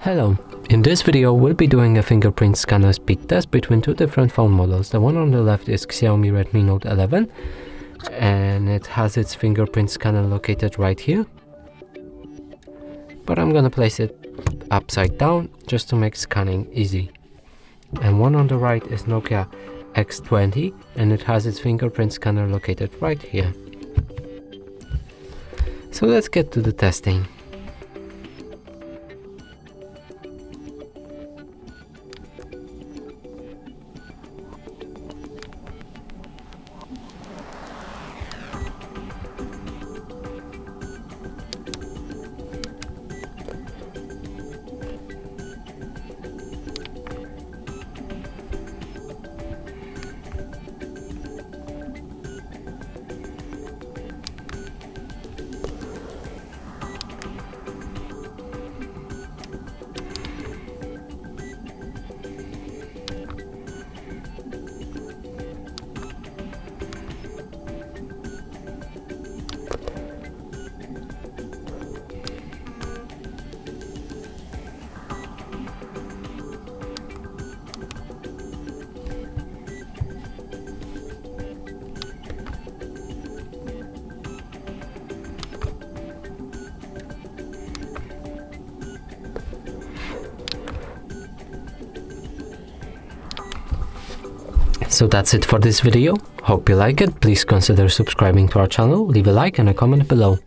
Hello, in this video we'll be doing a fingerprint scanner speed test between two different phone models. The one on the left is XIAOMI Redmi Note 11 and it has its fingerprint scanner located right here. But I'm gonna place it upside down just to make scanning easy. And one on the right is NOKIA X20 and it has its fingerprint scanner located right here. So let's get to the testing. So that's it for this video. Hope you like it. Please consider subscribing to our channel, leave a like and a comment below.